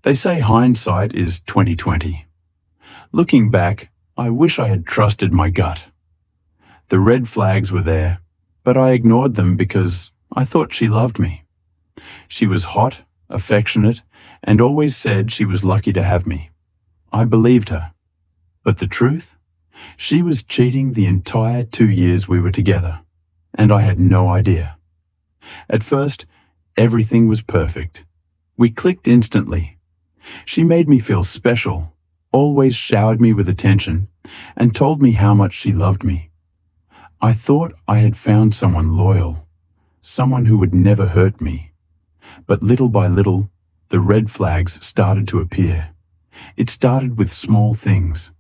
They say hindsight is 20/20. Looking back, I wish I had trusted my gut. The red flags were there, but I ignored them because I thought she loved me. She was hot, affectionate, and always said she was lucky to have me. I believed her. But the truth? She was cheating the entire 2 years we were together, and I had no idea. At first, everything was perfect. We clicked instantly. She made me feel special, always showered me with attention, and told me how much she loved me. I thought I had found someone loyal, someone who would never hurt me. But little by little, the red flags started to appear. It started with small things.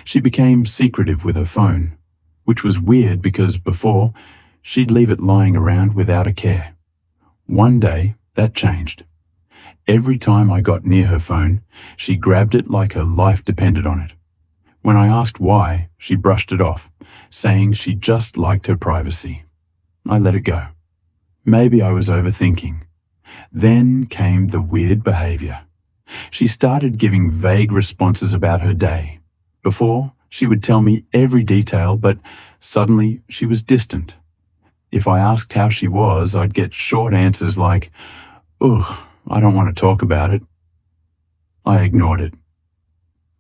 She became secretive with her phone, which was weird because before, she'd leave it lying around without a care. One day, that changed. Every time I got near her phone, she grabbed it like her life depended on it. When I asked why, she brushed it off, saying she just liked her privacy. I let it go. Maybe I was overthinking. Then came the weird behavior. She started giving vague responses about her day. Before, she would tell me every detail, but suddenly she was distant. If I asked how she was, I'd get short answers like, "Ugh, I don't want to talk about it." I ignored it.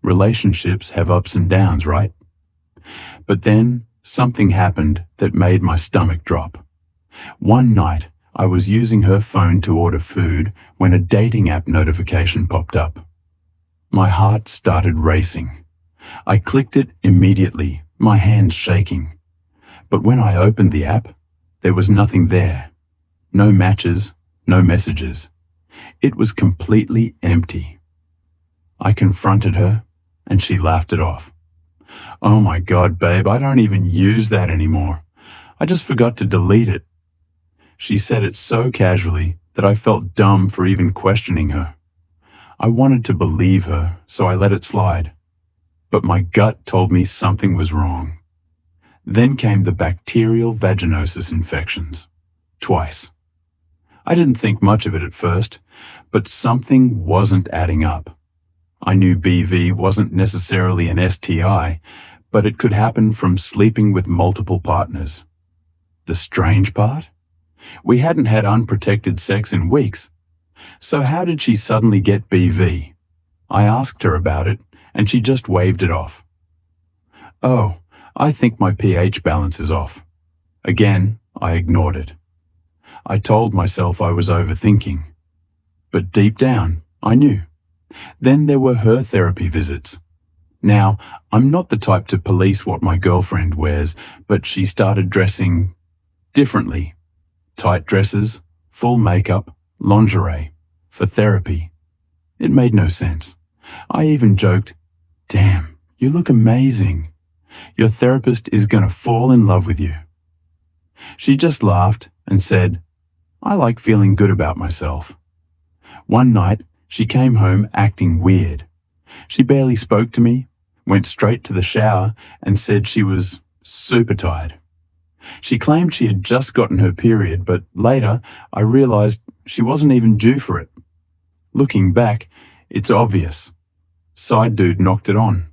Relationships have ups and downs, right? But then something happened that made my stomach drop. One night, I was using her phone to order food when a dating app notification popped up. My heart started racing. I clicked it immediately, my hands shaking. But when I opened the app, there was nothing there. No matches, no messages. It was completely empty. I confronted her, and she laughed it off. "Oh my God, babe, I don't even use that anymore. I just forgot to delete it." She said it so casually that I felt dumb for even questioning her. I wanted to believe her, so I let it slide. But my gut told me something was wrong. Then came the bacterial vaginosis infections. Twice. I didn't think much of it at first, but something wasn't adding up. I knew BV wasn't necessarily an STI, but it could happen from sleeping with multiple partners. The strange part? We hadn't had unprotected sex in weeks. So how did she suddenly get BV? I asked her about it, and she just waved it off. "Oh, I think my pH balance is off." Again, I ignored it. I told myself I was overthinking. But deep down, I knew. Then there were her therapy visits. Now, I'm not the type to police what my girlfriend wears, but she started dressing differently. Tight dresses, full makeup, lingerie, for therapy. It made no sense. I even joked, "Damn, you look amazing. Your therapist is gonna fall in love with you." She just laughed and said, "I like feeling good about myself." One night, she came home acting weird. She barely spoke to me, went straight to the shower, and said she was super tired. She claimed she had just gotten her period, but later I realized she wasn't even due for it. Looking back, it's obvious. Side dude knocked it on.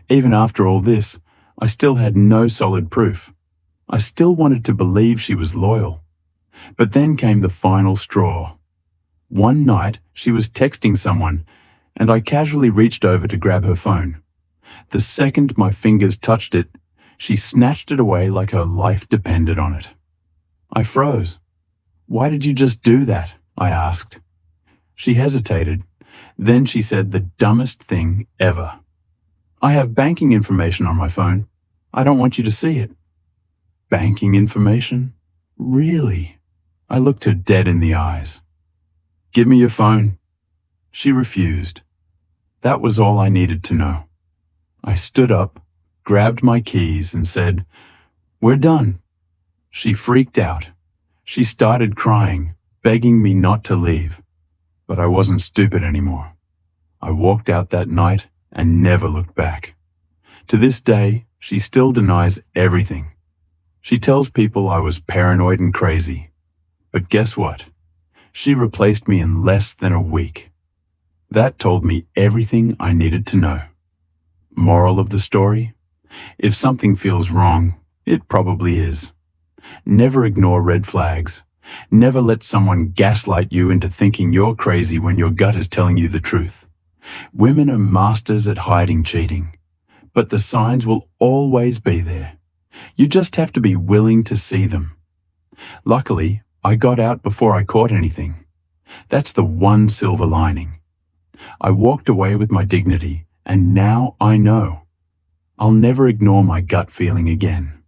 Even after all this, I still had no solid proof. I still wanted to believe she was loyal. But then came the final straw. One night, she was texting someone, and I casually reached over to grab her phone. The second my fingers touched it, she snatched it away like her life depended on it. I froze. "Why did you just do that?" I asked. She hesitated. Then she said the dumbest thing ever. "I have banking information on my phone. I don't want you to see it." Banking information? Really? I looked her dead in the eyes. "Give me your phone." She refused. That was all I needed to know. I stood up, grabbed my keys, and said, "We're done." She freaked out. She started crying, begging me not to leave. But I wasn't stupid anymore. I walked out that night and never looked back. To this day, she still denies everything. She tells people I was paranoid and crazy. But guess what? She replaced me in less than a week. That told me everything I needed to know. Moral of the story? If something feels wrong, it probably is. Never ignore red flags. Never let someone gaslight you into thinking you're crazy when your gut is telling you the truth. Women are masters at hiding cheating, but the signs will always be there. You just have to be willing to see them. Luckily, I got out before I caught anything. That's the one silver lining. I walked away with my dignity, and now I know. I'll never ignore my gut feeling again.